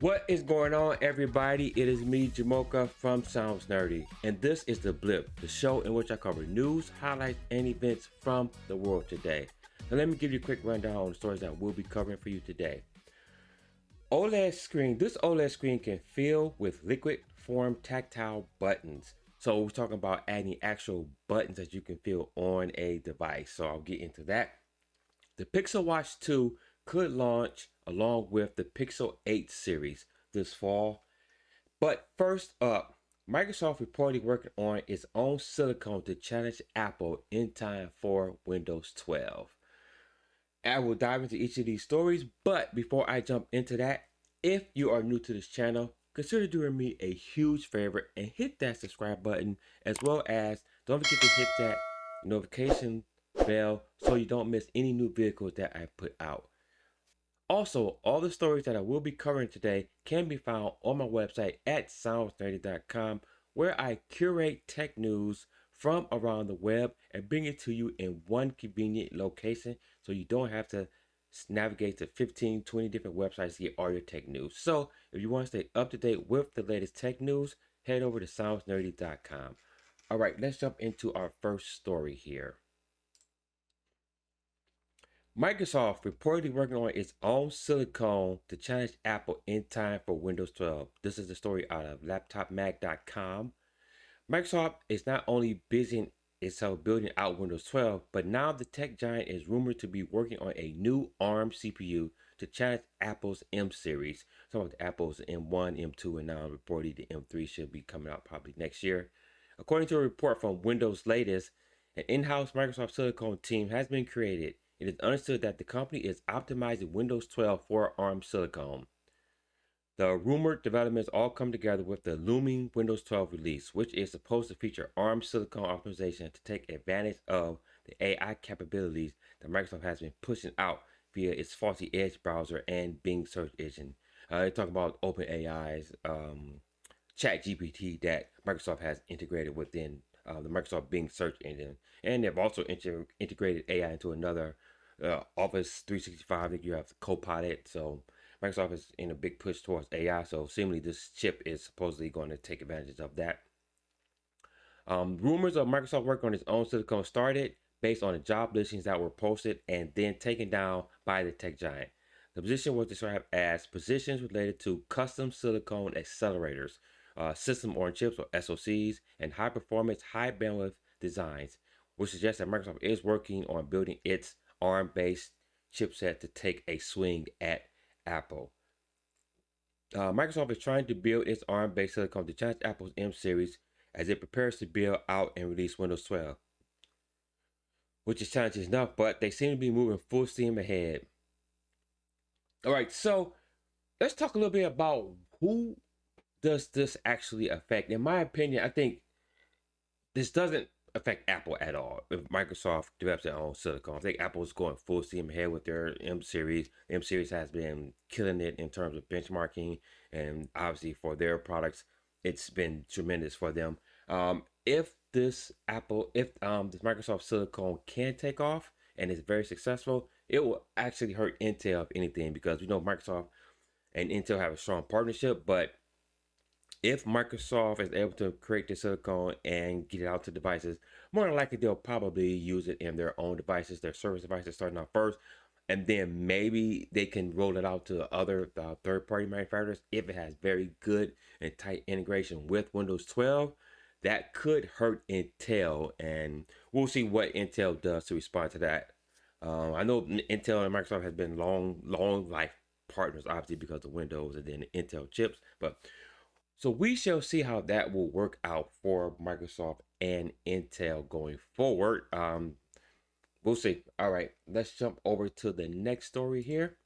What is going on, everybody? It is me, Jamocha from Sounds Nerdy, and this is The Blip, the show in which I cover news, highlights, and events from the world today. Now, let me give you a quick rundown on the stories that we'll be covering for you today. OLED screen. This OLED screen can fill with liquid form tactile buttons. So we're talking about adding actual buttons that you can feel on a device. So I'll get into that. The Pixel Watch 2 could launch along with the Pixel 8 series this fall. But first up, Microsoft reportedly working on its own silicone to challenge Apple in time for Windows 12. I will dive into each of these stories, but before I jump into that, if you are new to this channel, consider doing me a huge favor and hit that subscribe button, as well as don't forget to hit that notification bell so you don't miss any new videos that I put out. Also, all the stories that I will be covering today can be found on my website at soundsnerdy.com, where I curate tech news from around the web and bring it to you in one convenient location so you don't have to navigate to 15-20 different websites to get all your tech news. So if you want to stay up to date with the latest tech news, head over to soundsnerdy.com. All right, let's jump into our first story here. Microsoft reportedly working on its own silicone to challenge Apple in time for Windows 12. This is the story out of laptopmag.com. Microsoft is not only busying itself building out Windows 12, but now the tech giant is rumored to be working on a new ARM CPU to challenge Apple's M series. Some of the Apple's M1, M2, and now reportedly the M3 should be coming out probably next year. According to a report from Windows Latest, an in-house Microsoft silicone team has been created. It is understood that the company is optimizing Windows 12 for ARM silicone. The rumored developments all come together with the looming Windows 12 release, which is supposed to feature ARM silicone optimization to take advantage of the AI capabilities that Microsoft has been pushing out via its Faulty Edge browser and Bing search engine. They talk about OpenAI's ChatGPT that Microsoft has integrated within the Microsoft Bing search engine, and they've also integrated AI into another Office 365. I think you have Copilot. So Microsoft is in a big push towards AI. So seemingly this chip is supposedly going to take advantage of that. Rumors of Microsoft working on its own silicone started based on the job listings that were posted and then taken down by the tech giant. The position was described as positions related to custom silicone accelerators, system on chips or SoCs, and high performance, high bandwidth designs, which suggests that Microsoft is working on building its ARM based chipset to take a swing at Apple. Microsoft is trying to build its ARM based silicone to challenge Apple's M series as it prepares to build out and release Windows 12, which is challenging enough, but they seem to be moving full steam ahead. All right, so let's talk a little bit about who does this actually affect. In my opinion, I think this doesn't affect Apple at all. If Microsoft develops their own silicone, I think Apple's going full steam ahead with their M series. The M series has been killing it in terms of benchmarking, and obviously for their products, it's been tremendous for them. If this Microsoft silicone can take off and is very successful, it will actually hurt Intel if anything, because we know Microsoft and Intel have a strong partnership. But if Microsoft is able to create the silicone and get it out to devices, more than likely they'll probably use it in their own devices, their service devices starting out first, and then maybe they can roll it out to other third-party manufacturers if it has very good and tight integration with Windows 12. That could hurt Intel, and we'll see what Intel does to respond to that. I know Intel and Microsoft has been long life partners, obviously because of Windows and then the Intel chips, but so we shall see how that will work out for Microsoft and Intel going forward. We'll see. All right, let's jump over to the next story here.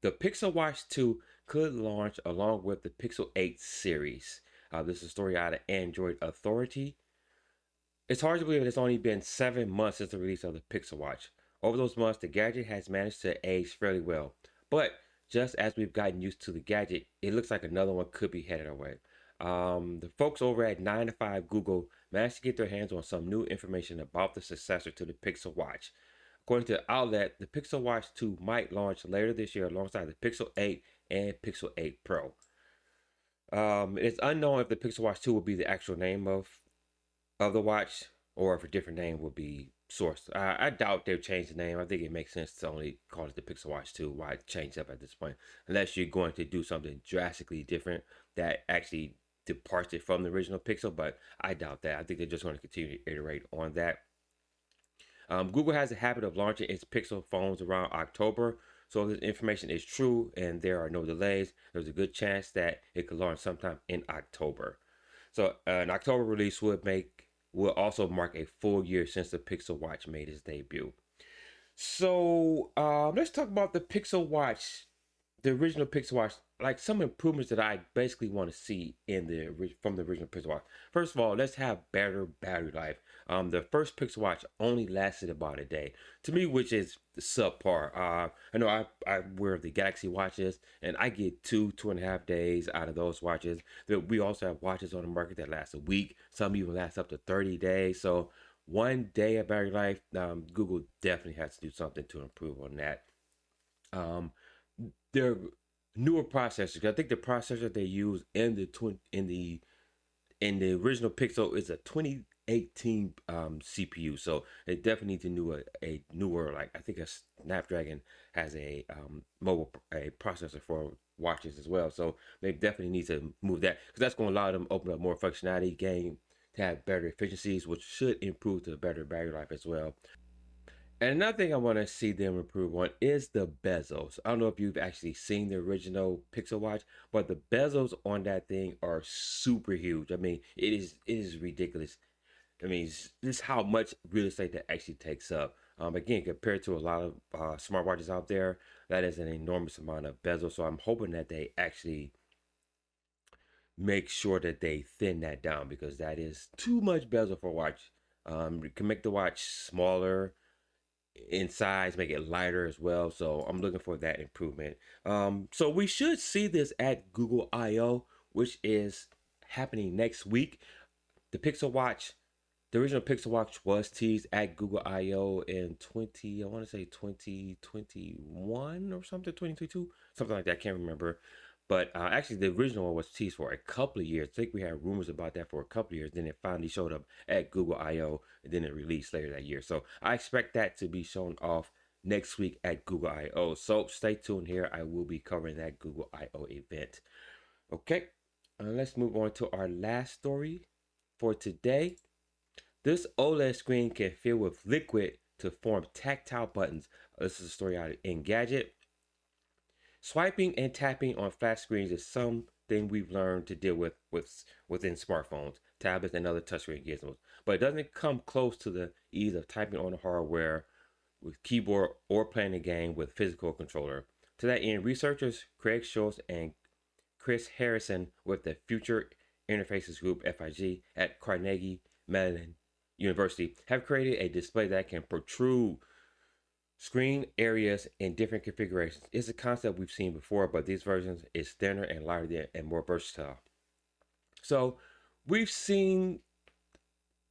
The Pixel Watch 2 could launch along with the Pixel 8 series. This is a story out of Android Authority. It's hard to believe it's only been 7 months since the release of the Pixel Watch. Over those months, the gadget has managed to age fairly well. But just as we've gotten used to the gadget, it looks like another one could be headed our way. The folks over at 9 to 5 Google managed to get their hands on some new information about the successor to the Pixel Watch. According to Outlet, the Pixel Watch 2 might launch later this year alongside the Pixel 8 and Pixel 8 Pro. It's unknown if the Pixel Watch 2 will be the actual name of the watch or if a different name will be sourced. I doubt they'll change the name. I think it makes sense to only call it the Pixel Watch 2. Why change up at this point? Unless you're going to do something drastically different that actually departs it from the original Pixel, but I doubt that. I think they're just going to continue to iterate on that. Google has a habit of launching its Pixel phones around October. So if this information is true and there are no delays, there's a good chance that it could launch sometime in October. So an October release will also mark a full year since the Pixel Watch made its debut. So let's talk about the Pixel Watch, the original Pixel Watch, like some improvements that I basically want to see from the original Pixel Watch. First of all, let's have better battery life. The first Pixel Watch only lasted about a day, to me, which is subpar. I know I wear the Galaxy watches, and I get 2.5 days out of those watches. We also have watches on the market that last a week. Some even last up to 30 days. So 1 day of battery life, Google definitely has to do something to improve on that. Their newer processors. I think the processor they use in the original Pixel is a 2018 CPU. So they definitely need to do a newer, like I think a Snapdragon has a a processor for watches as well. So they definitely need to move that because that's going to allow them to open up more functionality, gain to have better efficiencies, which should improve to better battery life as well. And another thing I want to see them improve on is the bezels. I don't know if you've actually seen the original Pixel Watch, but the bezels on that thing are super huge. I mean, it is ridiculous. I mean, this is how much real estate that actually takes up. Again, compared to a lot of smartwatches out there, that is an enormous amount of bezel. So I'm hoping that they actually make sure that they thin that down because that is too much bezel for a watch. You can make the watch smaller in size, make it lighter as well. So I'm looking for that improvement. So we should see this at Google I/O, which is happening next week. The Pixel Watch, the original Pixel Watch was teased at Google I/O in I want to say 2021 or something, 2022, something like that. I can't remember. But actually, the original one was teased for a couple of years. I think we had rumors about that for a couple of years. Then it finally showed up at Google I/O, and then it released later that year. So I expect that to be shown off next week at Google I/O. So stay tuned here. I will be covering that Google I/O event. Okay, let's move on to our last story for today. This OLED screen can fill with liquid to form tactile buttons. This is a story out of Engadget. Swiping and tapping on flat screens is something we've learned to deal with within smartphones, tablets, and other touchscreen gizmos. But it doesn't come close to the ease of typing on the hardware with keyboard or playing a game with physical controller. To that end, researchers Craig Schultz and Chris Harrison with the Future Interfaces Group (FIG) at Carnegie Mellon University have created a display that can protrude screen areas in different configurations. It's a concept we've seen before, but these versions is thinner and lighter and more versatile. So we've seen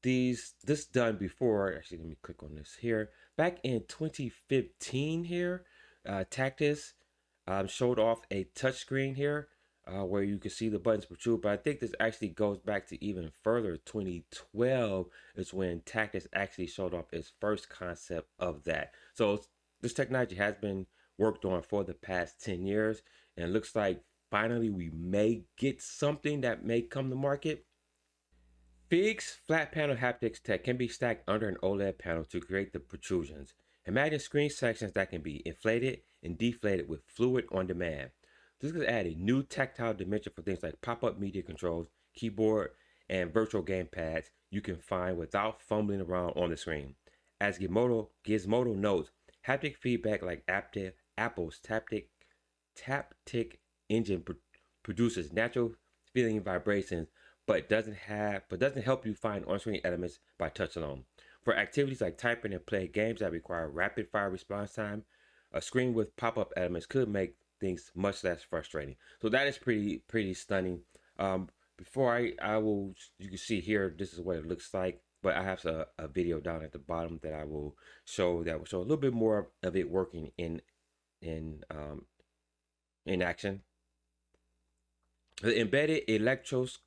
this done before. Actually, let me click on this here. Back in 2015 here, Tactis showed off a touchscreen here where you can see the buttons protrude. But I think this actually goes back to even further. 2012 is when Tactis actually showed off its first concept of that. So this technology has been worked on for the past 10 years. And it looks like finally we may get something that may come to market. FIG's flat panel haptics tech can be stacked under an OLED panel to create the protrusions. Imagine screen sections that can be inflated and deflated with fluid on demand. This could add a new tactile dimension for things like pop-up media controls, keyboard, and virtual game pads you can find without fumbling around on the screen. As Gizmodo notes, haptic feedback like Apple's taptic engine produces natural feeling vibrations, but doesn't help you find on-screen elements by touch alone. For activities like typing and playing games that require rapid-fire response time, a screen with pop-up elements could make things much less frustrating. So that is pretty stunning. Before you can see here, this is what it looks like but I have a video down at the bottom that I will show, that will show a little bit more of it working in um, in action. The embedded electroscopic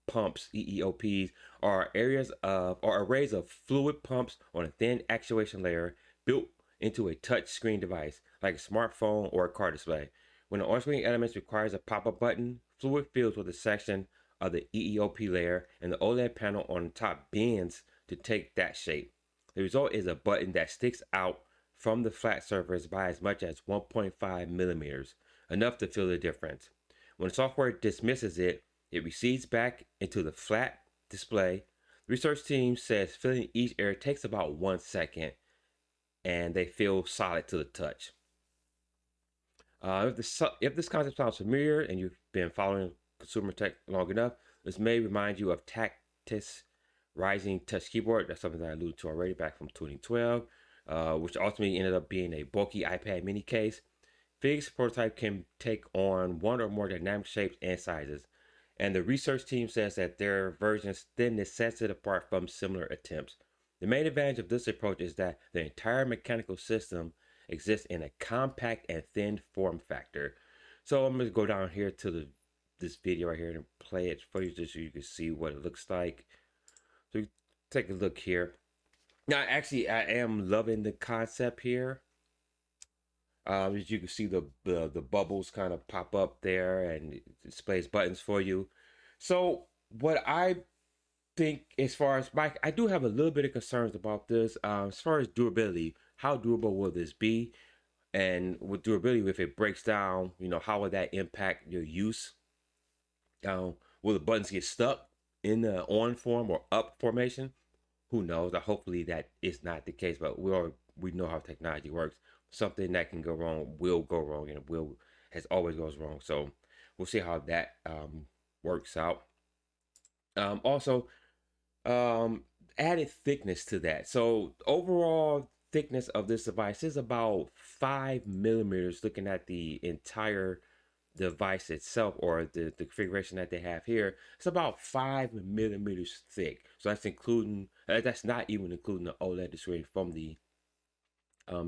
pumps (EEOPs) are areas of or arrays of fluid pumps on a thin actuation layer built into a touch screen device like a smartphone or a car display. When the on-screen element requires a pop-up button, fluid fills with a section of the EEOP layer, and the OLED panel on the top bends to take that shape. The result is a button that sticks out from the flat surface by as much as 1.5 millimeters, enough to feel the difference. When the software dismisses it, it recedes back into the flat display. The research team says filling each area takes about 1 second, and they feel solid to the touch. If this concept sounds familiar and you've been following consumer tech long enough, this may remind you of Tactile's Rising Touch Keyboard. That's something that I alluded to already back from 2012, which ultimately ended up being a bulky iPad mini case. Fig's prototype can take on one or more dynamic shapes and sizes, and the research team says that their version's thinness sets it apart from similar attempts. The main advantage of this approach is that the entire mechanical system exists in a compact and thin form factor. So I'm going to go down here to this video right here and play it for you just so you can see what it looks like. So you take a look here. Now, actually, I am loving the concept here. As you can see, the bubbles kind of pop up there and it displays buttons for you. So what I think, as far as Mike, I do have a little bit of concerns about this. As far as durability, how durable will this be? And with durability, if it breaks down, how will that impact your use? Will the buttons get stuck in the on form or up formation? Who knows? Hopefully that is not the case, but we know how technology works. Something that can go wrong will go wrong, and it has always goes wrong. So we'll see how that works out. Also, added thickness to that. So overall thickness of this device is about 5 millimeters, looking at the entire device itself, or the configuration that they have here. It's about 5 millimeters thick. So that's not even including the OLED display from the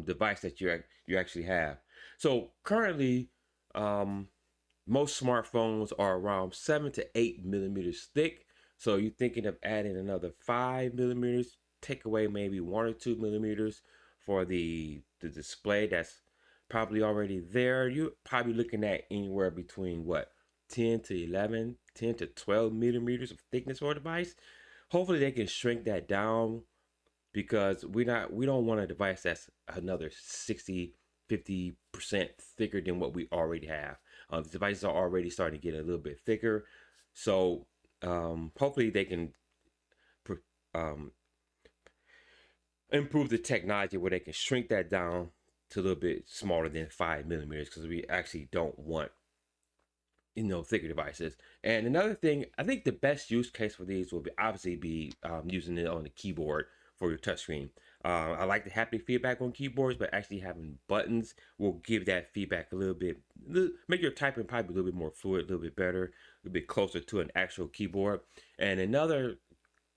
device that you actually have. So currently, most smartphones are around 7 to 8 millimeters thick. So you're thinking of adding another 5 millimeters, take away maybe 1 or 2 millimeters for the display that's probably already there. You're probably looking at anywhere between 10 to 12 millimeters of thickness for a device. Hopefully they can shrink that down, because we don't want a device that's another 50% thicker than what we already have. The devices are already starting to get a little bit thicker, so hopefully they can improve the technology where they can shrink that down to a little bit smaller than 5 millimeters, because we actually don't want thicker devices. And another thing, I think the best use case for these will obviously be using it on the keyboard for your touchscreen. I like the haptic feedback on keyboards, but actually having buttons will give that feedback a little bit, make your typing probably a little bit more fluid, a little bit better, a little bit closer to an actual keyboard. And another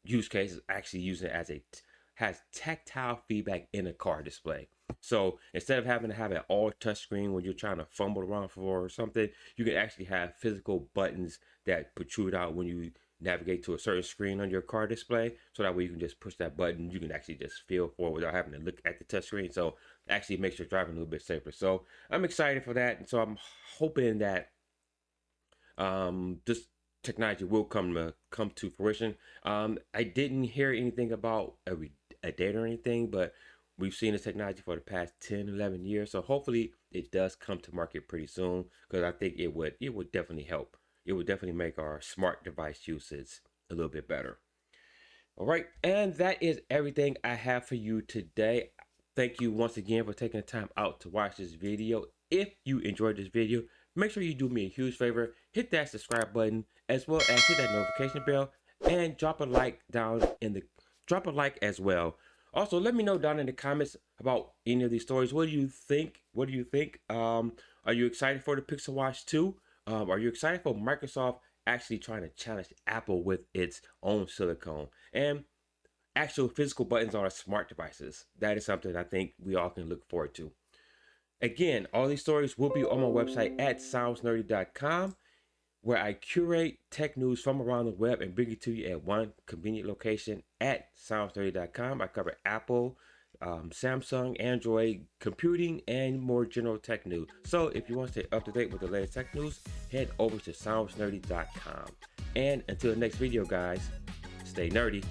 use case is actually using it has tactile feedback in a car display. So instead of having to have an all touchscreen when you're trying to fumble around for something, you can actually have physical buttons that protrude out when you navigate to a certain screen on your car display, so that way you can just push that button. You can actually just feel for it without having to look at the touch screen. So it actually makes your driving a little bit safer. So I'm excited for that, and so I'm hoping that this technology will come to fruition. I didn't hear anything about a date or anything, but we've seen this technology for the past 10, 11 years. So hopefully it does come to market pretty soon, because I think it would definitely help. It would definitely make our smart device usage a little bit better. All right, and that is everything I have for you today. Thank you once again for taking the time out to watch this video. If you enjoyed this video, make sure you do me a huge favor, hit that subscribe button, as well as hit that notification bell, and drop a like as well. Also, let me know down in the comments about any of these stories. What do you think? Are you excited for the Pixel Watch 2? Are you excited for Microsoft actually trying to challenge Apple with its own silicone and actual physical buttons on our smart devices. That is something I think we all can look forward to. Again, all these stories will be on my website at soundsnerdy.com, where I curate tech news from around the web and bring it to you at one convenient location at soundsnerdy.com. I cover Apple, Samsung, Android, computing, and more general tech news. So if you want to stay up to date with the latest tech news, head over to soundsnerdy.com. And until the next video, guys, stay nerdy.